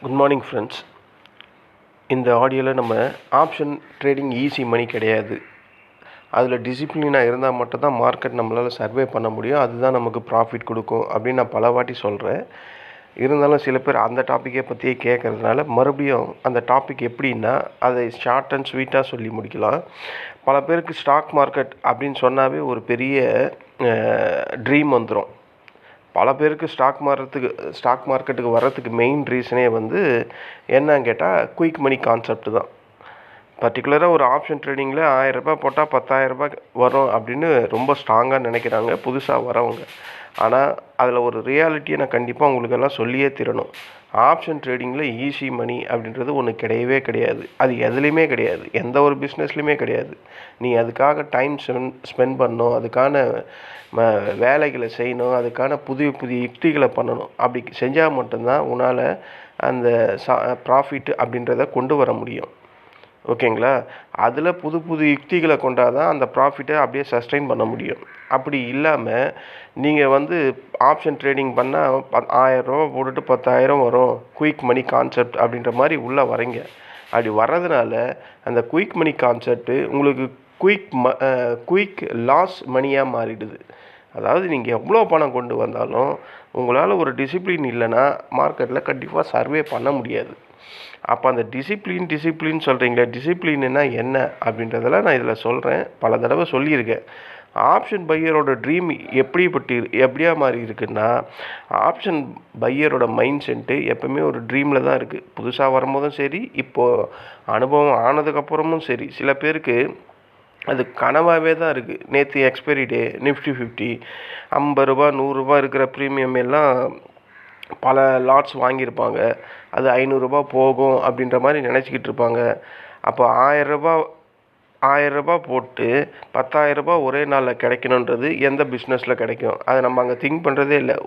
Good morning friends. இந்த ஆடியோவில் நம்ம ஆப்ஷன் ட்ரேடிங் ஈஸி மணி கிடையாது. அதில் டிசிப்ளினாக இருந்தால் மட்டும்தான் மார்க்கெட் நம்மளால் சர்வே பண்ண முடியும். அதுதான் நமக்கு ப்ராஃபிட் கொடுக்கும் அப்படின்னு நான் பல வாட்டி சொல்கிறேன். இருந்தாலும் சில பேர் அந்த டாப்பிக்கை பற்றியே கேட்குறதுனால மறுபடியும் அந்த டாபிக் எப்படின்னா அதை ஷார்ட் அண்ட் ஸ்வீட்டாக சொல்லி முடிக்கலாம். பல பேருக்கு ஸ்டாக் மார்க்கெட் அப்படின்னு சொன்னாவே ஒரு பெரிய ட்ரீம் வந்துடும். பல பேருக்கு ஸ்டாக் மார்க்கெட்டுக்கு வர்றதுக்கு மெயின் ரீசனே என்னன்னு கேட்டால் குயிக் மணி கான்செப்ட் தான். பர்டிகுலராக ஒரு ஆப்ஷன் ட்ரேடிங்கில் 1000 ரூபாய் போட்டால் 10,000 ரூபாய் வரும் அப்படின்னு ரொம்ப ஸ்ட்ராங்காக நினைக்கிறாங்க புதுசாக வரவங்க. ஆனால் அதில் ஒரு ரியாலிட்டியை நான் கண்டிப்பாக உங்களுக்கு எல்லாம் சொல்லியே தரணும். ஆப்ஷன் ட்ரேடிங்கில் ஈஸி மணி அப்படின்றது ஒன்று கிடையவே கிடையாது. அது எதுலேயுமே கிடையாது, எந்த ஒரு பிஸ்னஸ்லையுமே கிடையாது. நீ அதுக்காக டைம் ஸ்பெண்ட் பண்ணணும், அதுக்கான வேலைகளை செய்யணும், அதுக்கான புதிய யுக்திகளை பண்ணணும். அப்படி செஞ்சால் மட்டும்தான் உன்னால் அந்த ப்ராஃபிட் அப்படின்றத கொண்டு வர முடியும். ஓகேங்களா? அதில் புது யுக்திகளை கொண்டால் தான் அந்த ப்ராஃபிட்டை அப்படியே சஸ்டெயின் பண்ண முடியும். அப்படி இல்லாமல் நீங்கள் ஆப்ஷன் ட்ரேடிங் பண்ணால் 1000 ரூபா போட்டுட்டு 10,000 வரும், குயிக் மணி கான்செப்ட் அப்படின்ற மாதிரி உள்ளே வரீங்க. அப்படி வர்றதுனால அந்த குயிக் மணி கான்செப்ட்டு உங்களுக்கு குயிக் லாஸ் மணியாக மாறிடுது. அதாவது நீங்கள் எவ்வளோ பணம் கொண்டு வந்தாலும் உங்களால் ஒரு டிசிப்ளின் இல்லைன்னா மார்க்கெட்டில் கண்டிப்பாக சர்வே பண்ண முடியாது. அப்போ அந்த டிசிப்ளின் சொல்கிறீங்களே, டிசிப்ளின்னா என்ன அப்படின்றதெல்லாம் நான் இதில் சொல்கிறேன், பல தடவை சொல்லியிருக்கேன். ஆப்ஷன் பையரோட ட்ரீம் எப்படியா மாதிரி இருக்குன்னா, ஆப்ஷன் பையரோட மைண்ட் செட்டு எப்பவுமே ஒரு ட்ரீமில் தான் இருக்குது. புதுசாக வரும்போதும் சரி, இப்போது அனுபவம் ஆனதுக்கப்புறமும் சரி, சில பேருக்கு அது கனவாகவே தான் இருக்குது. நேற்று எக்ஸ்பைரி டே நிஃப்டி 50 50 ரூபா 100 ரூபா இருக்கிற ப்ரீமியம் எல்லாம் பல லாட்ஸ் வாங்கியிருப்பாங்க. அது 500 ரூபா போகும் அப்படின்ற மாதிரி நினச்சிக்கிட்டு இருப்பாங்க. அப்போ 1000 ரூபா போட்டு 10,000 ரூபா ஒரே நாளில் கிடைக்கணுன்றது எந்த பிஸ்னஸில் கிடைக்கும்? அதை நம்ம அங்கே திங்க் பண்ணுறதே இல்லை.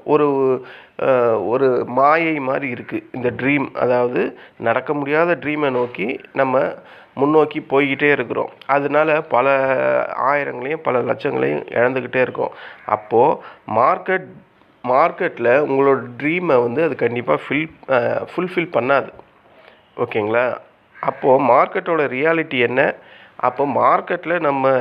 ஒரு மாயை மாதிரி இருக்குது இந்த ட்ரீம். அதாவது நடக்க முடியாத ட்ரீமை நோக்கி நம்ம முன்னோக்கி போய்கிட்டே இருக்கிறோம். அதனால பல ஆயிரங்களையும் பல லட்சங்களையும் இழந்துக்கிட்டே இருக்கோம். அப்போது மார்க்கெட்டில் உங்களோட ட்ரீமை அது கண்டிப்பாக ஃபுல்ஃபில் பண்ணாது. ஓகேங்களா? அப்போது மார்க்கெட்டோட ரியாலிட்டி என்ன? அப்போ மார்க்கெட்டில் நம்ம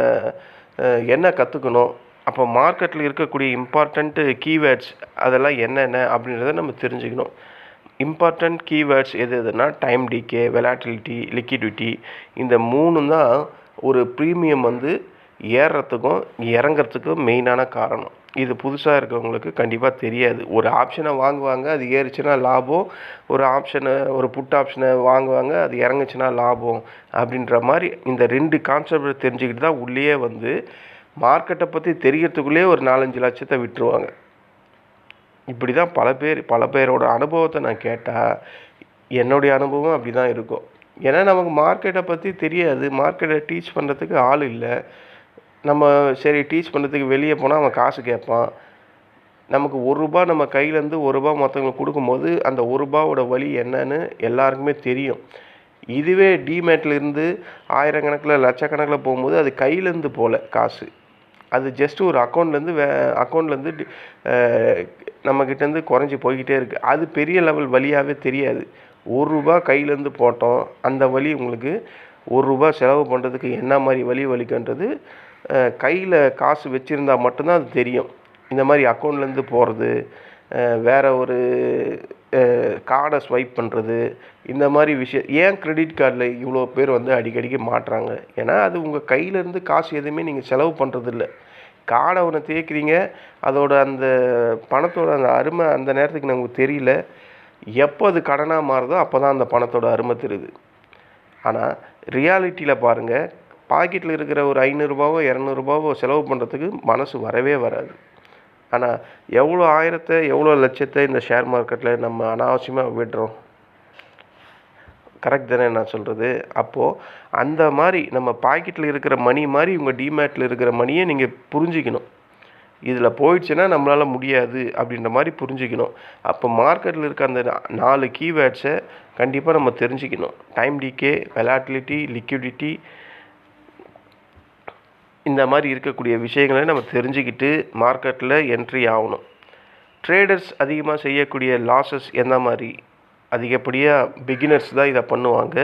என்ன கற்றுக்கணும்? அப்போ மார்க்கெட்டில் இருக்கக்கூடிய இம்பார்ட்டண்ட்டு கீவேர்ட்ஸ் அதெல்லாம் என்னென்ன அப்படின்றத நம்ம தெரிஞ்சுக்கணும். இம்பார்ட்டண்ட் கீவேர்ட்ஸ் எதுனா டைம் டிகே, வெலாட்டிலிட்டி, லிக்விடிட்டி, இந்த 3 தான் ஒரு ப்ரீமியம் ஏறுறதுக்கும் இறங்கிறதுக்கும் மெயினான காரணம். இது புதுசாக இருக்கவங்களுக்கு கண்டிப்பாக தெரியாது. ஒரு ஆப்ஷனை வாங்குவாங்க, அது ஏறிச்சுன்னா லாபம். ஒரு புட் ஆப்ஷனை வாங்குவாங்க, அது இறங்குச்சுன்னா லாபம். அப்படின்ற மாதிரி இந்த 2 கான்செப்ட் தெரிஞ்சுக்கிட்டு தான் உள்ளே மார்க்கெட்டை பற்றி தெரியறதுக்குள்ளே ஒரு 4-5 லட்சத்தை விட்டுருவாங்க. இப்படி தான் பல பேரோட அனுபவத்தை நான் கேட்டால் என்னுடைய அனுபவம் அப்படி தான் இருக்கும். ஏன்னா நமக்கு மார்க்கெட்டை பற்றி தெரியாது, மார்க்கெட்டை டீச் பண்ணுறதுக்கு ஆள் இல்லை. நம்ம சரி டீச் பண்ணுறதுக்கு வெளியே போனால் அவன் காசு கேட்பான். நமக்கு 1 ரூபா நம்ம கையிலேருந்து 1 ரூபா மற்றவங்களுக்கு கொடுக்கும்போது அந்த 1 ரூபாவோட வழி என்னன்னு எல்லாருக்குமே தெரியும். இதுவே டிமேட்லேருந்து ஆயிரக்கணக்கில் லட்சக்கணக்கில் போகும்போது அது கையிலேருந்து போகல காசு, அது ஜஸ்ட் ஒரு அக்கௌண்ட்லேருந்து நம்மக்கிட்டேருந்து குறைஞ்சி போய்கிட்டே இருக்குது. அது பெரிய லெவல் வழியாகவே தெரியாது. 1 ரூபா கையிலேருந்து போட்டோம், அந்த வழி உங்களுக்கு 1 ரூபா செலவு பண்ணுறதுக்கு என்ன மாதிரி வலிக்குன்றது கையில் காசு வச்சுருந்தா மட்டும்தான் அது தெரியும். இந்த மாதிரி அக்கௌண்ட்லேருந்து போகிறது, வேறு ஒரு கார்டை ஸ்வைப் பண்ணுறது, இந்த மாதிரி விஷயம். ஏன் கிரெடிட் கார்டில் இவ்வளோ பேர் அடிக்கடிக்கு மாட்டுறாங்க? ஏன்னா அது உங்கள் கையிலேருந்து காசு எதுவுமே நீங்கள் செலவு பண்ணுறதில்ல. கார்டை ஒன்று தேய்க்கிறீங்க, அதோட அந்த பணத்தோட அந்த அருமை அந்த நேரத்துக்கு நமக்கு தெரியல. எப்போ அது கடனாக மாறுதோ அப்போ தான் அந்த பணத்தோட அருமை தெரியுது. ஆனால் ரியாலிட்டியில் பாருங்கள், பாக்கெட்டில் இருக்கிற ஒரு 500 ரூபாவோ 200 ரூபாவோ செலவு பண்ணுறதுக்கு மனசு வரவே வராது. ஆனால் எவ்வளோ ஆயிரத்தை எவ்வளோ லட்சத்தை இந்த ஷேர் மார்க்கெட்டில் நம்ம அனாவசியமாக விடுறோம். கரெக்ட் தானே நான் சொல்கிறது? அப்போது அந்த மாதிரி நம்ம பாக்கெட்டில் இருக்கிற மணி மாதிரி உங்கள் டிமேட்டில் இருக்கிற மணியை நீங்கள் புரிஞ்சிக்கணும். இதில் போயிடுச்சுன்னா நம்மளால் முடியாது அப்படின்ற மாதிரி புரிஞ்சிக்கணும். அப்போ மார்க்கெட்டில் இருக்க அந்த 4 கீவேர்ட்ஸை கண்டிப்பாக நம்ம தெரிஞ்சுக்கணும். டைம் டிகே, வெலாட்டிலிட்டி, லிக்விடிட்டி, இந்த மாதிரி இருக்கக்கூடிய விஷயங்களை நம்ம தெரிஞ்சுக்கிட்டு மார்க்கெட்டில் என்ட்ரி ஆகணும். ட்ரேடர்ஸ் அதிகமாக செய்யக்கூடிய லாஸஸ் எந்த மாதிரி அதிகப்படியாக பிகினர்ஸ் தான் இதை பண்ணுவாங்க.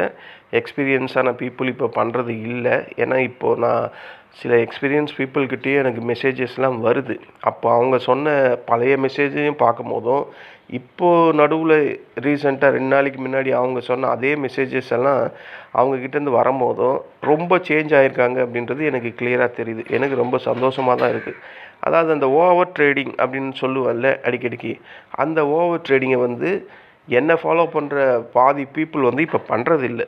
எக்ஸ்பீரியன்ஸான பீப்புள் இப்போ பண்ணுறது இல்லை. ஏன்னா இப்போது நான் சில எக்ஸ்பீரியன்ஸ் பீப்புள்கிட்டயே எனக்கு மெசேஜஸ்லாம் வருது. அப்போ அவங்க சொன்ன பழைய மெசேஜையும் பார்க்கும்போதும், இப்போது நடுவில் ரீசெண்டாக 2 நாளைக்கு முன்னாடி அவங்க சொன்ன அதே மெசேஜஸ் எல்லாம் அவங்கக்கிட்டேருந்து வரும்போதும் ரொம்ப சேஞ்ச் ஆகிருக்காங்க அப்படின்றது எனக்கு கிளியராக தெரியுது. எனக்கு ரொம்ப சந்தோஷமாக தான் இருக்குது. அதாவது அந்த ஓவர் ட்ரேடிங் அப்படின்னு சொல்லுவேன்ல அடிக்கடிக்கு, அந்த ஓவர் ட்ரேடிங்கை வந்து என்னை ஃபாலோ பண்ணுற பாதி பீப்புள் வந்து இப்போ பண்ணுறதில்ல.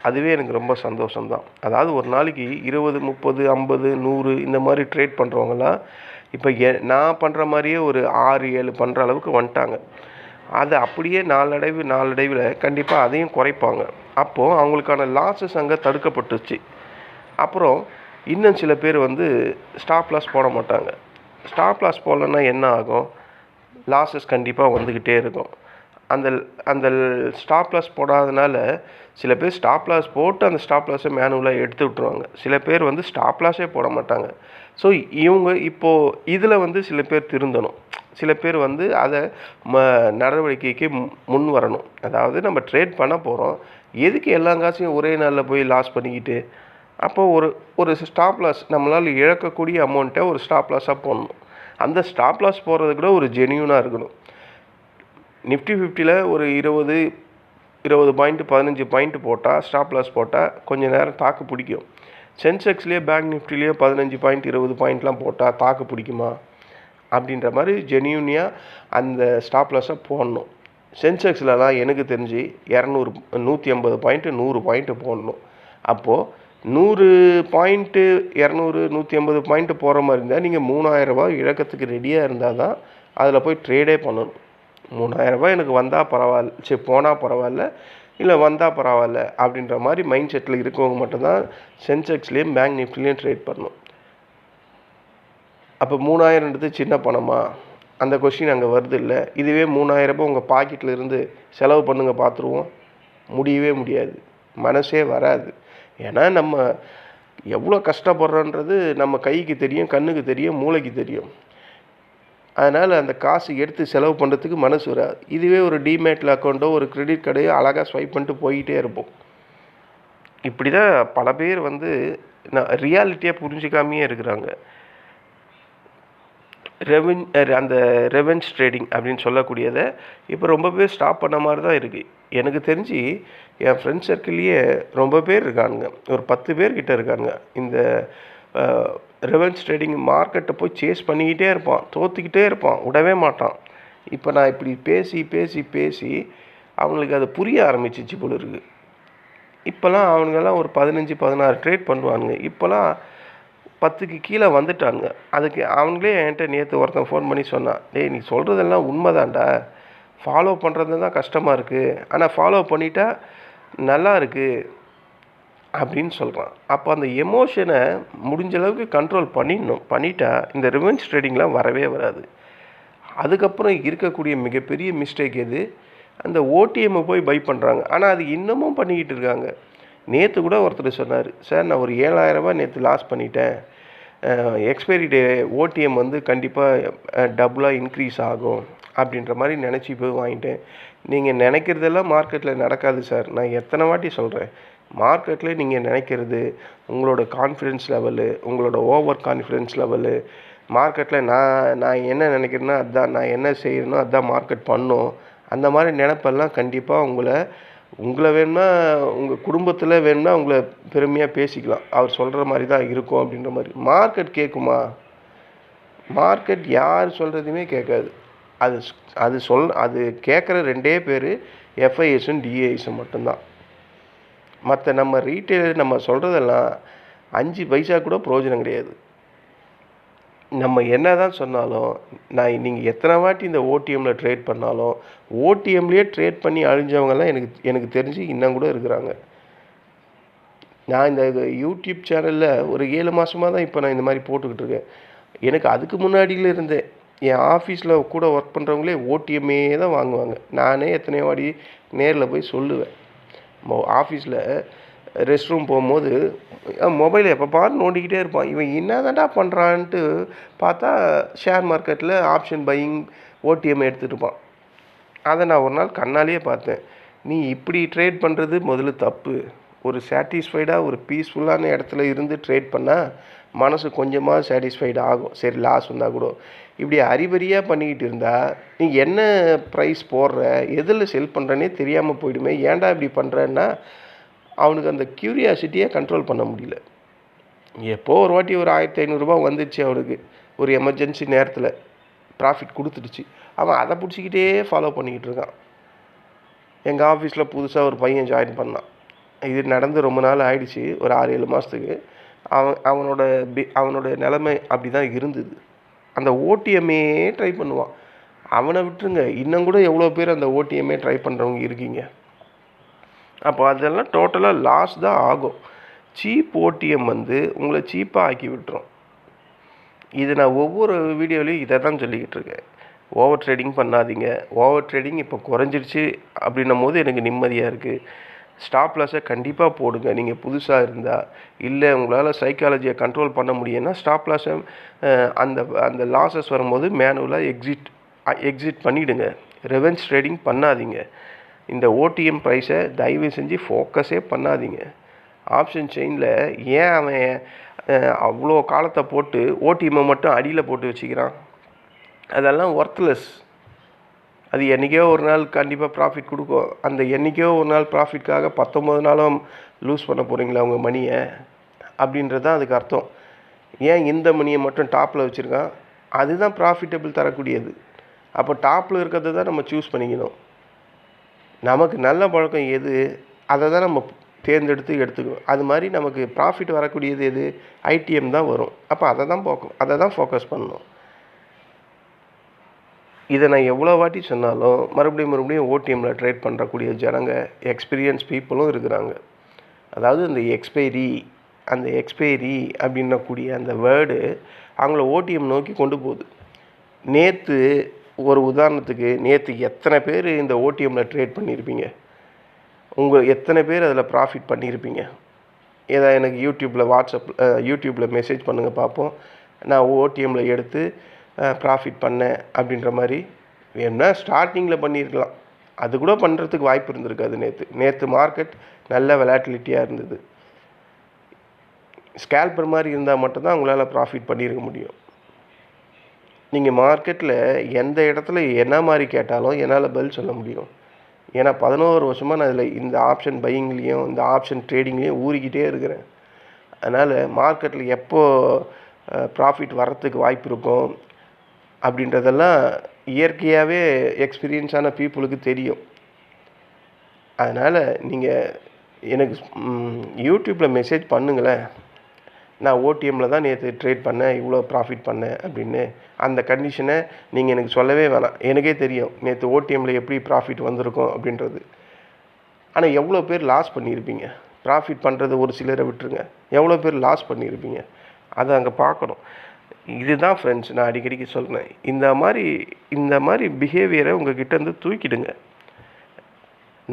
அதுவே எனக்கு ரொம்ப சந்தோஷம்தான். அதாவது ஒரு நாளைக்கு 20, 30, 50, 100 இந்த மாதிரி ட்ரேட் பண்ணுறவங்களாம் இப்போ நான் பண்ணுற மாதிரியே ஒரு 6, 7 பண்ணுற அளவுக்கு வந்துட்டாங்க. அதை அப்படியே நாளடைவில் கண்டிப்பாக அதையும் குறைப்பாங்க. அப்போது அவங்களுக்கான லாஸஸ் அங்கே தடுக்கப்பட்டுச்சு. அப்புறம் இன்னும் சில பேர் வந்து ஸ்டாப் லாஸ் போட மாட்டாங்க. ஸ்டாப் லாஸ் போடலன்னா என்ன ஆகும்? லாஸஸ் கண்டிப்பாக வந்துக்கிட்டே இருக்கும். அந்த ஸ்டாப் லாஸ் போடாதனால சில பேர் ஸ்டாப் லாஸ் போட்டு அந்த ஸ்டாப் லாஸை மேனுவலாக எடுத்து விட்ருவாங்க. சில பேர் வந்து ஸ்டாப் லாஸே போட மாட்டாங்க. ஸோ இவங்க இப்போது இதில் வந்து சில பேர் திருந்தணும். சில பேர் வந்து அதை நடவடிக்கைக்கு முன் வரணும். அதாவது நம்ம ட்ரேட் பண்ண போகிறோம், எதுக்கு எல்லா காசையும் ஒரே நாளில் போய் லாஸ் பண்ணிக்கிட்டு? அப்போது ஒரு ஸ்டாப் லாஸ் நம்மளால் இழக்கக்கூடிய அமௌண்ட்டை ஒரு ஸ்டாப் லாஸாக போடணும். அந்த ஸ்டாப் லாஸ் போடுறது கூட ஒரு ஜென்யூனாக இருக்கணும். நிஃப்டி 50ல் ஒரு 20 பாயிண்ட்டு 15 பாயிண்ட்டு போட்டால், ஸ்டாப் லாஸ் போட்டால் கொஞ்சம் நேரம் தாக்கு பிடிக்கும். சென்செக்ஸ்லேயே பேங்க் நிஃப்டிலேயே 15 பாயிண்ட் 20 பாயிண்ட்லாம் போட்டால் தாக்கு பிடிக்குமா? அப்படின்ற மாதிரி ஜென்யூனியாக அந்த ஸ்டாப் லாஸை போடணும். சென்செக்ஸ்லலாம் எனக்கு தெரிஞ்சு 200 150 பாயிண்ட்டு 100 பாயிண்ட்டு போடணும். அப்போது 100 பாயிண்ட்டு 200 150 பாயிண்ட்டு போகிற மாதிரி இருந்தால் நீங்கள் 3000 ரூபாய் இழக்கத்துக்கு ரெடியாக இருந்தால் தான் அதில் போய் ட்ரேடே பண்ணணும். 3000 ரூபாய் எனக்கு வந்தால் பரவாயில்ல, சரி போனால் பரவாயில்ல, இல்லை வந்தால் பரவாயில்ல அப்படின்ற மாதிரி மைண்ட் செட்டில் இருக்கவங்க மட்டும்தான் சென்செக்ஸ்லேயும் பேங்க் நிஃப்டிலையும் ட்ரேட் பண்ணணும். அப்போ 3000ன்றது சின்ன பணமா? அந்த கொஸ்டின் அங்கே வருது இல்லை. இதுவே 3000 ரூபாய் உங்கள் பாக்கெட்டில் இருந்து செலவு பண்ணுங்க பார்த்துருவோம், முடியவே முடியாது, மனசே வராது. ஏன்னா நம்ம எவ்வளோ கஷ்டப்படுறோன்றது நம்ம கைக்கு தெரியும், கண்ணுக்கு தெரியும், மூளைக்கு தெரியும். அதனால் அந்த காசு எடுத்து செலவு பண்ணுறதுக்கு மனசு வராது. இதுவே ஒரு டிமேட்டில் அக்கௌண்ட்டோ ஒரு கிரெடிட் கார்டையோ அழகாக ஸ்வைப் பண்ணிட்டு போய்கிட்டே இருப்போம். இப்படி தான் பல பேர் வந்து ரியாலிட்டியாக புரிஞ்சிக்காமையே இருக்கிறாங்க. அந்த ரெவென்ஸ் ட்ரேடிங் அப்படின்னு சொல்லக்கூடியதை இப்போ ரொம்ப பேர் ஸ்டாப் பண்ண மாதிரி தான் இருக்குது. எனக்கு தெரிஞ்சு என் ஃப்ரெண்ட்ஸ் சர்க்கிள்லேயே ரொம்ப பேர் இருக்கானுங்க, ஒரு 10 பேர்கிட்ட இருக்காங்க. இந்த ரெவென்ஸ் ட்ரேடிங் மார்க்கெட்டை போய் சேஸ் பண்ணிக்கிட்டே இருப்பான், தோற்றுக்கிட்டே இருப்பான், விடவே மாட்டான். இப்போ நான் இப்படி பேசி அவங்களுக்கு அது புரிய ஆரம்பிச்சிச்சு போல இருக்குது. இப்போலாம் அவனுங்கெல்லாம் ஒரு 15, 16 ட்ரேட் பண்ணுவானுங்க. இப்போலாம் 10க்கு கீழே வந்துட்டானுங்க. அதுக்கு அவங்களே என்கிட்ட நேற்று ஒருத்தன் ஃபோன் பண்ணி சொன்னான், டேய் நீ சொல்கிறதெல்லாம் உண்மைதான்டா, ஃபாலோ பண்ணுறது தான் கஷ்டமாக இருக்குது, ஆனால் ஃபாலோ பண்ணிட்டா நல்லா இருக்குது அப்படின்னு சொல்கிறான். அப்போ அந்த எமோஷனை முடிஞ்ச அளவுக்கு கண்ட்ரோல் பண்ணிட்டா இந்த ரிவென்ஸ் ட்ரேடிங்லாம் வரவே வராது. அதுக்கப்புறம் இருக்கக்கூடிய மிகப்பெரிய மிஸ்டேக் எது? அந்த ஓடிஎம்மை போய் பை பண்ணுறாங்க. ஆனால் அது இன்னமும் பண்ணிக்கிட்டு இருக்காங்க. நேற்று கூட ஒருத்தர் சொன்னார், சார் நான் ஒரு 7000 ரூபாய் நேற்று லாஸ் பண்ணிட்டேன், எக்ஸ்பைரி டே ஓடிஎம் வந்து கண்டிப்பாக டபுளாக இன்க்ரீஸ் ஆகும் அப்படின்ற மாதிரி நினச்சி போய் வாங்கிட்டேன். நீங்கள் நினைக்கிறதெல்லாம் மார்க்கெட்டில் நடக்காது சார். நான் எத்தனை வாட்டி சொல்கிறேன், மார்க்கெட்டில் நீங்கள் நினைக்கிறது உங்களோட கான்ஃபிடென்ஸ் லெவலு, உங்களோட ஓவர் கான்ஃபிடென்ஸ் லெவலு, மார்க்கெட்டில் நான் என்ன நினைக்கிறேன்னா அதுதான், நான் என்ன செய்யணும்னோ அதுதான் மார்க்கெட் பண்ணும், அந்த மாதிரி நினைப்பெல்லாம் கண்டிப்பாக உங்களை வேணும்னா உங்கள் குடும்பத்தில் வேணும்னா உங்களை பெருமையாக பேசிக்கலாம், அவர் சொல்கிற மாதிரி தான் இருக்கும் அப்படின்ற மாதிரி. மார்க்கெட் கேட்குமா? மார்க்கெட் யார் சொல்கிறதுமே கேட்காது. அது கேட்குற 2 பேர் எஃப்ஐஎஸும் டிஏஎஸும் மட்டும்தான். மற்ற நம்ம ரீட்டைலர் நம்ம சொல்கிறதெல்லாம் 5 பைசா கூட பிரயோஜனம் கிடையாது. நம்ம என்ன தான் சொன்னாலும், நீங்கள் எத்தனை வாட்டி இந்த ஓடிஎம்மில் ட்ரேட் பண்ணாலும், ஓடிஎம்லேயே ட்ரேட் பண்ணி அழிஞ்சவங்கெல்லாம் எனக்கு தெரிஞ்சு இன்னும் கூட இருக்கிறாங்க. நான் இந்த யூடியூப் சேனலில் ஒரு 7 மாதமாக தான் இப்போ நான் இந்த மாதிரி போட்டுக்கிட்டு இருக்கேன். எனக்கு அதுக்கு முன்னாடியில் இருந்தே என் ஆஃபீஸில் கூட ஒர்க் பண்ணுறவங்களே ஓடிஎம்மே தான் வாங்குவாங்க. நானே எத்தனையோ வாட்டி நேரில் போய் சொல்லுவேன். ஆஃபீஸில் ரெஸ்ட் ரூம் போகும்போது மொபைலை எப்போ பாரு நோண்டிக்கிட்டே இருப்பான். இவன் என்ன தான்டா பண்ணுறான்ட்டு பார்த்தா ஷேர் மார்க்கெட்டில் ஆப்ஷன் பையிங் ஓடிஎம் எடுத்துகிட்டு இருப்பான். அதை நான் ஒரு நாள் கண்ணாலேயே பார்த்தேன். நீ இப்படி ட்ரேட் பண்ணுறது முதல்ல தப்பு. ஒரு சாட்டிஸ்ஃபைடாக ஒரு பீஸ்ஃபுல்லான இடத்துல இருந்து ட்ரேட் பண்ணால் மனசு கொஞ்சமாக சாட்டிஸ்ஃபைடு ஆகும். சரி லாஸ் வந்தால் கூட. இப்படி அறிபறியாக பண்ணிக்கிட்டு இருந்தால் நீ என்ன ப்ரைஸ் போடுற, எதில் செல் பண்ணுறனே தெரியாமல் போயிடுமே. ஏன்டா இப்படி பண்ணுறன்னா அவனுக்கு அந்த க்யூரியாசிட்டியை கண்ட்ரோல் பண்ண முடியல. எப்போ ஒரு வாட்டி ஒரு 1500 வந்துடுச்சு அவனுக்கு, ஒரு எமர்ஜென்சி நேரத்தில் ப்ராஃபிட் கொடுத்துடுச்சு. அவன் அதை பிடிச்சிக்கிட்டே ஃபாலோ பண்ணிக்கிட்டு இருக்கான். எங்கள் ஆஃபீஸில் புதுசாக ஒரு பையன் ஜாயின் பண்ணான். இது நடந்து ரொம்ப நாள் ஆயிடுச்சு, ஒரு 6-7 மாதத்துக்கு. அவனோட நிலைமை அப்படி தான் இருந்தது. அந்த ஓடிஎம்மே ட்ரை பண்ணுவான். அவனை விட்டுருங்க, இன்னும் கூட எவ்வளோ பேர் அந்த ஓடிஎம்மே ட்ரை பண்ணுறவங்க இருக்கீங்க. அப்போ அதெல்லாம் டோட்டலாக லாஸ் தான் ஆகும். சீப் ஓடிஎம் உங்களை சீப்பாக ஆக்கி விட்டுரும். இது நான் ஒவ்வொரு வீடியோலையும் இதை தான் சொல்லிக்கிட்டு இருக்கேன். ஓவர் ட்ரேடிங் பண்ணாதீங்க. ஓவர் ட்ரேடிங் இப்போ குறைஞ்சிருச்சு அப்படின்னும் போது எனக்கு நிம்மதியாக இருக்குது. ஸ்டாப் லாஸை கண்டிப்பாக போடுங்க. நீங்கள் புதுசாக இருந்தால், இல்லை உங்களால் சைக்காலஜியை கண்ட்ரோல் பண்ண முடியும்னா ஸ்டாப் லாஸை அந்த லாஸஸ் வரும்போது மேனுவலாக எக்ஸிட் பண்ணிவிடுங்க. ரெவென்ஸ் ட்ரேடிங் பண்ணாதீங்க. இந்த ஓடிஎம் ப்ரைஸை தயவு செஞ்சு ஃபோக்கஸே பண்ணாதீங்க. ஆப்ஷன் செயினில் ஏன் அவன் அவ்வளோ காலத்தை போட்டு ஓடிஎம்மை மட்டும் அடியில் போட்டு வச்சுக்கிறான்? அதெல்லாம் ஒர்த்லெஸ். அது என்றைக்கோ ஒரு நாள் கண்டிப்பாக ப்ராஃபிட் கொடுக்கும். அந்த என்றைக்கோ ஒரு நாள் ப்ராஃபிட்காக 19 நாளும் லூஸ் பண்ண போகிறீங்களா உங்கள் மணியை? அப்படின்றது தான் அதுக்கு அர்த்தம். ஏன் இந்த மணியை மட்டும் டாப்பில் வச்சுருக்கான்? அதுதான் ப்ராஃபிட்டபிள் தரக்கூடியது. அப்போ டாப்பில் இருக்கிறத தான் நம்ம சூஸ் பண்ணிக்கணும். நமக்கு நல்ல பழக்கம் எது, அதை தான் நம்ம தேர்ந்தெடுத்து எடுத்துக்கணும். அது மாதிரி நமக்கு ப்ராஃபிட் வரக்கூடியது எது? ஐடிஎம் தான் வரும். அப்போ அதை தான் ஃபோக்கஸ் பண்ணணும். இதை நான் எவ்வளோ வாட்டி சொன்னாலும் மறுபடியும் ஓடிஎம்மில் ட்ரேட் பண்ணுறக்கூடிய ஜனங்க, எக்ஸ்பீரியன்ஸ் பீப்புளும் இருக்கிறாங்க. அதாவது அந்த எக்ஸ்பைரி அப்படின்னக்கூடிய அந்த வேர்டு அவங்கள ஓடிஎம் நோக்கி கொண்டு போகுது. நேற்று ஒரு உதாரணத்துக்கு, நேற்று எத்தனை பேர் இந்த ஓடிஎம்மில் ட்ரேட் பண்ணியிருப்பீங்க? எத்தனை பேர் அதில் ப்ராஃபிட் பண்ணியிருப்பீங்க? ஏதா எனக்கு யூடியூப்பில் மெசேஜ் பண்ணுங்கள் பார்ப்போம். நான் ஓடிஎம்மில் எடுத்து ப்ராஃபிட் பண்ணேன் அப்படின்ற மாதிரி. வேணும்னா ஸ்டார்டிங்கில் பண்ணியிருக்கலாம், அது கூட பண்ணுறதுக்கு வாய்ப்பு இருந்திருக்காது. நேற்று மார்க்கெட் நல்ல வெலாட்டிலிட்டியாக இருந்தது. ஸ்கேல்பர் மாதிரி இருந்தால் மட்டும்தான் உங்களால் ப்ராஃபிட் பண்ணியிருக்க முடியும். நீங்கள் மார்க்கெட்டில் எந்த இடத்துல என்ன மாதிரி கேட்டாலும் என்னால் பதில் சொல்ல முடியும். ஏன்னா 11 வருஷமாக நான் இதில் இந்த ஆப்ஷன் பையிங்லேயும் இந்த ஆப்ஷன் ட்ரேடிங்லேயும் ஊறிக்கிட்டே இருக்கிறேன். அதனால் மார்க்கெட்டில் எப்போ ப்ராஃபிட் வர்றதுக்கு வாய்ப்பு இருக்கும் அப்படின்றதெல்லாம் இயற்கையாகவே எக்ஸ்பீரியன்ஸான பீப்புளுக்கு தெரியும். அதனால் நீங்கள் எனக்கு யூடியூப்பில் மெசேஜ் பண்ணுங்களேன். நான் ஓடிஎம்மில் தான் நேற்று ட்ரேட் பண்ணேன், இவ்வளோ ப்ராஃபிட் பண்ணேன் அப்படின்னு. அந்த கண்டிஷனை நீங்கள் எனக்கு சொல்லவே வேணாம். எனக்கே தெரியும் நேற்று ஓடிஎம்மில் எப்படி ப்ராஃபிட் வந்திருக்கும் அப்படின்றது. ஆனால் எவ்வளோ பேர் லாஸ் பண்ணியிருப்பீங்க? ப்ராஃபிட் பண்ணுறது ஒரு சிலரை விட்டுருங்க, எவ்வளோ பேர் லாஸ் பண்ணியிருப்பீங்க? அதை அங்கே பார்க்கணும். இதுதான் ஃப்ரெண்ட்ஸ், நான் அடிக்கடிக்கு சொல்கிறேன். இந்த மாதிரி பிஹேவியரை உங்கள்கிட்டேருந்து தூக்கிடுங்க.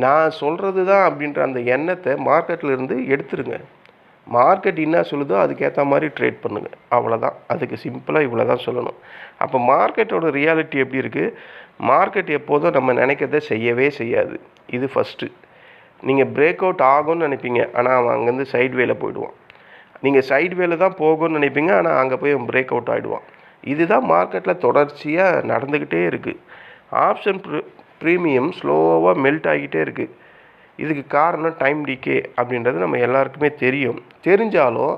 நான் சொல்கிறது தான் அப்படின்ற அந்த எண்ணத்தை மார்க்கெட்டில் இருந்து எடுத்துருங்க. மார்க்கெட் என்ன சொல்லுதோ அதுக்கேற்ற மாதிரி ட்ரேட் பண்ணுங்கள். அவ்வளோதான். அதுக்கு சிம்பிளாக இவ்வளோ தான் சொல்லணும். அப்போ மார்க்கெட்டோட ரியாலிட்டி எப்படி இருக்குது? மார்க்கெட் எப்போதும் நம்ம நினைக்கிறத செய்யவே செய்யாது. இது ஃபஸ்ட்டு. நீங்கள் பிரேக் அவுட் ஆகும்னு நினைப்பீங்க, ஆனால் அவன் அங்கேருந்து சைட்வேல போயிடுவான். நீங்கள் சைட்வேல தான் போகும்னு நினைப்பீங்க, ஆனால் அங்கே போய் அவன் பிரேக் அவுட் ஆகிடுவான். இதுதான் மார்க்கெட்டில் தொடர்ச்சியாக நடந்துக்கிட்டே இருக்குது. ஆப்ஷன் ப்ரீமியம் ஸ்லோவாக மெல்ட் ஆகிட்டே இருக்குது. இதுக்கு காரணம் டைம் டிகே அப்படின்றது நம்ம எல்லாருக்குமே தெரியும். தெரிஞ்சாலும்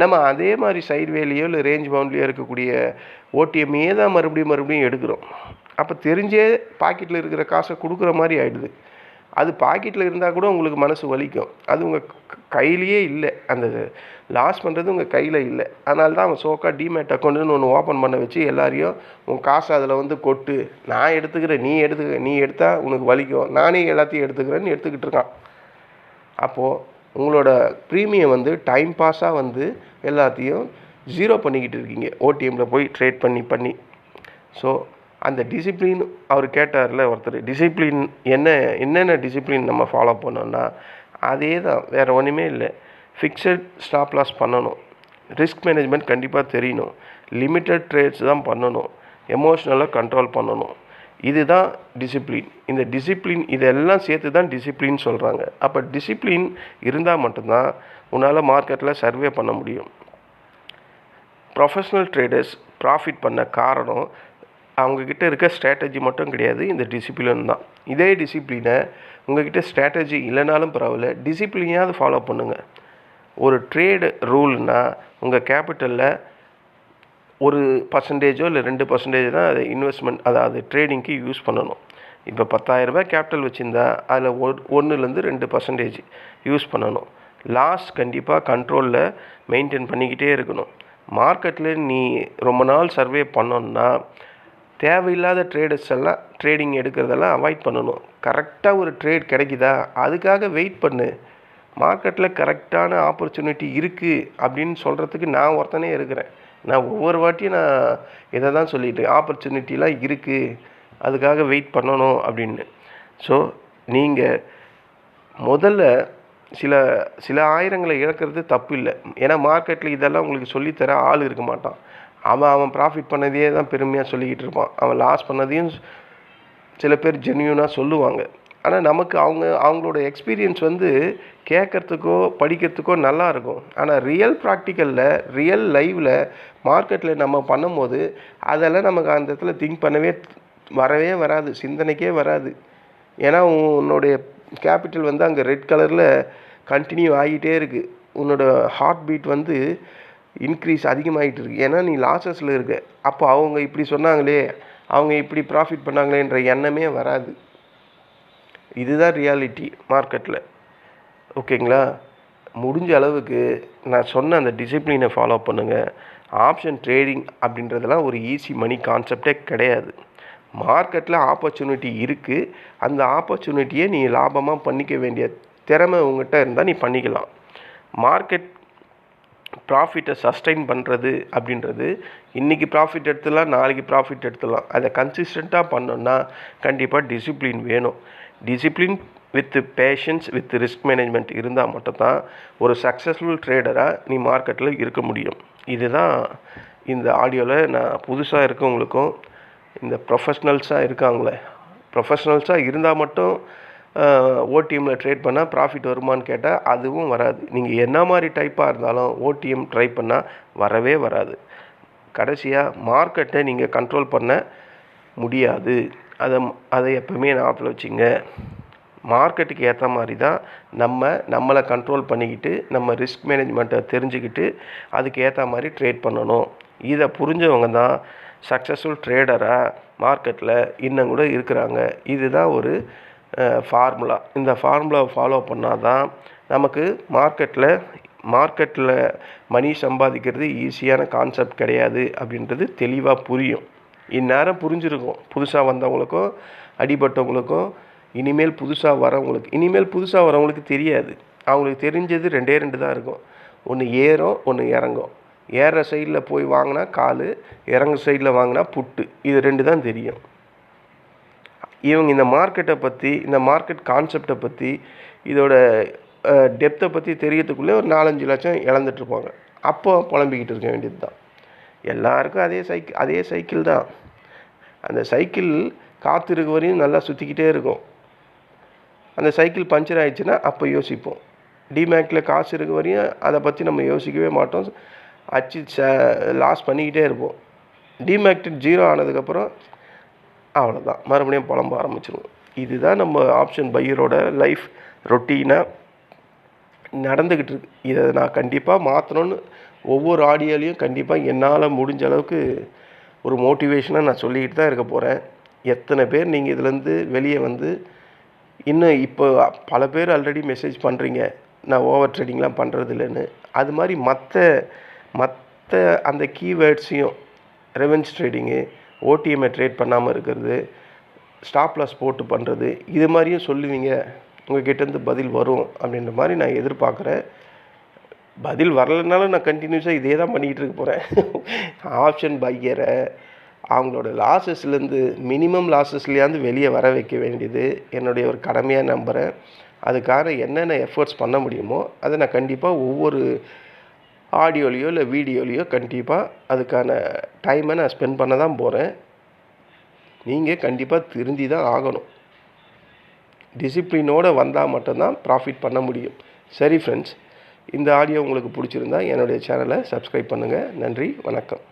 நம்ம அதே மாதிரி சைட்வேலையோ இல்லை ரேஞ்ச் பவுண்ட்லேயோ இருக்கக்கூடிய ஓடிஎம்மே தான் மறுபடியும் எடுக்கிறோம். அப்போ தெரிஞ்சே பாக்கெட்டில் இருக்கிற காசை கொடுக்குற மாதிரி ஆகிடுது. அது பாக்கெட்டில் இருந்தால் கூட உங்களுக்கு மனசு வலிக்கும். அது உங்கள் கையிலையே இல்லை. அந்த லாஸ் பண்ணுறது உங்கள் கையில் இல்லை. அதனால தான் அவன் சோக்கா டிமேட் அக்கௌண்ட்டுன்னு ஒன்று ஓப்பன் பண்ண வச்சு எல்லாரையும் உன் காசை அதில் கொட்டு, நான் எடுத்துக்கிறேன், நீ எடுத்தால் உனக்கு வலிக்கும், நானே எல்லாத்தையும் எடுத்துக்கிறேன்னு எடுத்துக்கிட்டு இருக்கான். அப்போது உங்களோட ப்ரீமியம் டைம் பாஸாக எல்லாத்தையும் ஜீரோ பண்ணிக்கிட்டு இருக்கீங்க ஓடிஎம்மில் போய் ட்ரேட் பண்ணி. ஸோ அந்த டிசிப்ளின் அவர் கேட்டார்ல ஒருத்தர், டிசிப்ளின் என்னென்ன டிசிப்ளின் நம்ம ஃபாலோ பண்ணோன்னா அதே தான், வேறு ஒன்றுமே இல்லை. ஃபிக்ஸட் ஸ்டாப் லாஸ் பண்ணணும், ரிஸ்க் மேனேஜ்மெண்ட் கண்டிப்பாக தெரியணும், லிமிட்டட் ட்ரேட்ஸ் தான் பண்ணணும், எமோஷ்னலாக கண்ட்ரோல் பண்ணணும். இதுதான் டிசிப்ளின். இந்த டிசிப்ளின் இதெல்லாம் சேர்த்து தான் டிசிப்ளின் சொல்கிறாங்க. அப்போ டிசிப்ளின் இருந்தால் மட்டும்தான் உன்னால் மார்க்கெட்டில் சர்வே பண்ண முடியும். ப்ரொஃபஷ்னல் ட்ரேடர்ஸ் ப்ராஃபிட் பண்ண காரணம் அவங்கக்கிட்ட இருக்க ஸ்ட்ராட்டஜி மட்டும் கிடையாது, இந்த டிசிப்ளின் தான். இதே டிசிப்ளினை உங்கள்கிட்ட ஸ்ட்ராட்டஜி இல்லைனாலும் பரவாயில்ல, டிசிப்ளினையாவது ஃபாலோ பண்ணுங்கள். ஒரு ட்ரேடு ரூல்னால் உங்கள் கேபிட்டலில் ஒரு பர்சன்டேஜோ இல்லை 2% தான் அதை இன்வெஸ்ட்மெண்ட், அதாவது ட்ரேடிங்க்கு யூஸ் பண்ணணும். இப்போ 10,000 கேபிட்டல் வச்சுருந்தா அதில் 1-2 2% யூஸ் பண்ணணும். லாஸ் கண்டிப்பாக கண்ட்ரோலில் மெயின்டைன் பண்ணிக்கிட்டே இருக்கணும். மார்க்கெட்டில் நீ ரொம்ப நாள் சர்வே பண்ணோன்னா தேவையில்லாத ட்ரேடர்ஸ் எல்லாம் ட்ரேடிங் எடுக்கிறதெல்லாம் அவாய்ட் பண்ணணும். கரெக்டாக ஒரு ட்ரேட் கிடைக்குதா அதுக்காக வெயிட் பண்ணு. மார்க்கெட்டில் கரெக்டான ஆப்பர்ச்சுனிட்டி இருக்குது அப்படின்னு சொல்கிறதுக்கு நான் ஒருத்தனே இருக்கிறேன். நான் ஒவ்வொரு வாட்டியும் நான் இதை தான் சொல்லிட்டு ஆப்பர்ச்சுனிட்டிலாம் இருக்குது, அதுக்காக வெயிட் பண்ணணும் அப்படின்னு. ஸோ நீங்கள் முதல்ல சில ஆயிரங்களை இழக்கிறது தப்பு இல்லை. ஏன்னா மார்க்கெட்டில் இதெல்லாம் உங்களுக்கு சொல்லித்தர ஆள் இருக்க மாட்டான். அவன் ப்ராஃபிட் பண்ணதையே தான் பெருமையாக சொல்லிக்கிட்டு இருப்பான். அவன் லாஸ் பண்ணதையும் சில பேர் ஜென்யூனாக சொல்லுவாங்க. ஆனால் நமக்கு அவங்களோட எக்ஸ்பீரியன்ஸ் கேட்குறதுக்கோ படிக்கிறதுக்கோ நல்லா இருக்கும். ஆனால் ரியல் ப்ராக்டிக்கலில் ரியல் லைவில் மார்க்கெட்டில் நம்ம பண்ணும்போது அதெல்லாம் நமக்கு அந்த இடத்துல திங்க் வரவே வராது, சிந்தனைக்கே வராது. ஏன்னா உன்னுடைய கேபிட்டல் அங்கே ரெட் கலரில் கண்டினியூ ஆகிட்டே இருக்குது. உன்னோட ஹார்ட் பீட் இன்க்ரீஸ் அதிகமாகிட்டு இருக்குது. ஏன்னா நீ லாஸஸில் இருக்க. அப்போ அவங்க இப்படி சொன்னாங்களே, அவங்க இப்படி ப்ராஃபிட் பண்ணாங்களேன்ற எண்ணமே வராது. இதுதான் ரியாலிட்டி மார்க்கெட்டில். ஓகேங்களா? முடிஞ்ச அளவுக்கு நான் சொன்ன அந்த டிசிப்ளினை ஃபாலோ பண்ணுங்கள். ஆப்ஷன் ட்ரேடிங் அப்படின்றதெல்லாம் ஒரு ஈஸி மணி கான்செப்டே கிடையாது. மார்க்கெட்டில் ஆப்பர்ச்சுனிட்டி இருக்குது. அந்த ஆப்பர்ச்சுனிட்டியை நீ லாபமாக பண்ணிக்க வேண்டிய திறமை உங்கள்கிட்ட இருந்தால் நீ பண்ணிக்கலாம். மார்க்கெட் ப்ராஃபிட்டை சஸ்டெயின் பண்ணுறது அப்படின்றது இன்றைக்கி ப்ராஃபிட் எடுத்துடலாம், நாளைக்கு ப்ராஃபிட் எடுத்துடலாம். அதை கன்சிஸ்டண்ட்டாக பண்ணோன்னா கண்டிப்பாக டிசிப்ளின் வேணும். Discipline with patience with risk management இருந்தால் மட்டும்தான் ஒரு சக்ஸஸ்ஃபுல் ட்ரேடராக நீ மார்க்கெட்டில் இருக்க முடியும். இதுதான் இந்த ஆடியோவில் நான் புதுசாக இருக்கவங்களுக்கும் இந்த ப்ரொஃபஷ்னல்ஸாக இருக்காங்களே, ப்ரொஃபஷ்னல்ஸாக இருந்தால் மட்டும் ஓடிஎம்மில் ட்ரேட் பண்ணால் ப்ராஃபிட் வருமானு கேட்டால் அதுவும் வராது. நீங்கள் என்ன மாதிரி டைப்பாக இருந்தாலும் ஓடிஎம் ட்ரை பண்ணால் வரவே வராது. கடைசியாக மார்க்கெட்டை நீங்கள் கண்ட்ரோல் பண்ண முடியாது. அதை எப்பவுமே ஞாபகத்தில் வச்சுங்க. மார்க்கெட்டுக்கு ஏற்ற மாதிரி தான் நம்மளை கண்ட்ரோல் பண்ணிக்கிட்டு நம்ம ரிஸ்க் மேனேஜ்மெண்ட்டை தெரிஞ்சுக்கிட்டு அதுக்கு ஏற்ற மாதிரி ட்ரேட் பண்ணணும். இதை புரிஞ்சவங்க தான் சக்ஸஸ்ஃபுல் ட்ரேடராக மார்க்கெட்டில் இன்னும் கூட இருக்கிறாங்க. இதுதான் ஒரு ஃபார்முலா. இந்த ஃபார்முலாவை ஃபாலோ பண்ணால் தான் நமக்கு மார்க்கெட்டில் மணி சம்பாதிக்கிறது ஈஸியான கான்செப்ட் கிடையாது அப்படின்றது தெளிவாக புரியும். இந்நேரம் புரிஞ்சிருக்கும் புதுசாக வந்தவங்களுக்கும் அடிபட்டவங்களுக்கும். இனிமேல் புதுசாக வரவங்களுக்கு தெரியாது. அவங்களுக்கு தெரிஞ்சது 2 தான் இருக்கும். ஒன்று ஏறும், ஒன்று இறங்கும். ஏறுற சைடில் போய் வாங்கினா கால், இறங்கு சைடில் வாங்கினா புட்டு. இது 2 தான் தெரியும். இவங்க இந்த மார்க்கெட்டை பற்றி, இந்த மார்க்கெட் கான்செப்டை பற்றி, இதோட டெப்த்தை பற்றி தெரியறதுக்குள்ளே ஒரு 4-5 லட்சம் இழந்துட்டுருப்பாங்க. அப்போ புலம்பிக்கிட்டு இருக்க வேண்டியது தான். எல்லாருக்கும் அதே சைக்கிள் தான். அந்த சைக்கிள் காற்று இருக்க வரையும் நல்லா சுற்றிக்கிட்டே இருக்கும். அந்த சைக்கிள் பஞ்சர் ஆகிடுச்சுன்னா அப்போ யோசிப்போம். டிமேட்டில் காசு இருக்க வரையும் அதை பற்றி நம்ம யோசிக்கவே மாட்டோம். லாஸ் பண்ணிக்கிட்டே இருப்போம். டிமேக்ட் 0 ஆனதுக்கப்புறம் அவ்வளோதான், மறுபடியும் புலம்ப ஆரம்பிச்சிருவோம். இதுதான் நம்ம ஆப்ஷன் பையரோட லைஃப் ரொட்டீனாக நடந்துக்கிட்டு இருக்கு. இதை நான் கண்டிப்பாக மாற்றணும்னு ஒவ்வொரு ஆடியோலையும் கண்டிப்பாக என்னால் முடிஞ்ச அளவுக்கு ஒரு மோட்டிவேஷனாக நான் சொல்லிக்கிட்டு தான் இருக்க போகிறேன். எத்தனை பேர் நீங்கள் இதுலேருந்து வெளியே இன்னும் இப்போ பல பேர் ஆல்ரெடி மெசேஜ் பண்ணுறீங்க, நான் ஓவர் ட்ரேடிங்லாம் பண்ணுறது இல்லைன்னு. அது மாதிரி மற்ற அந்த கீவேர்ட்ஸையும் ரெவென்ஸ் ட்ரேடிங்கு, ஓடிஎம்ஐ ட்ரேட் பண்ணாமல் இருக்கிறது, ஸ்டாப் லாஸ் போட்டு பண்ணுறது, இது மாதிரியும் சொல்லுவீங்க. உங்கள் கிட்டேருந்து பதில் வரும் அப்படின்ற மாதிரி நான் எதிர்பார்க்குறேன். பதில் வரலைனாலும் நான் கண்டினியூஸாக இதே தான் பண்ணிக்கிட்டு இருக்க போகிறேன். ஆப்ஷன் பையரை அவங்களோட லாஸஸ்லேருந்து மினிமம் லாஸஸ்லேயாந்து வெளியே வர வைக்க வேண்டியது என்னுடைய ஒரு கடமையாக நம்புகிறேன். அதுக்காக என்னென்ன எஃபர்ட்ஸ் பண்ண முடியுமோ அதை நான் கண்டிப்பாக ஒவ்வொரு ஆடியோலையோ இல்லை வீடியோலையோ கண்டிப்பாக அதுக்கான டைமை நான் ஸ்பெண்ட் பண்ண தான் போகிறேன். நீங்கள் கண்டிப்பாக திருந்தி தான் ஆகணும். டிசிப்ளினோடு வந்தால் மட்டும்தான் ப்ராஃபிட் பண்ண முடியும். சரி ஃப்ரெண்ட்ஸ், இந்த ஆடியோ உங்களுக்கு பிடிச்சிருந்தா என்னுடைய சேனலை சப்ஸ்கிரைப் பண்ணுங்கள். நன்றி, வணக்கம்.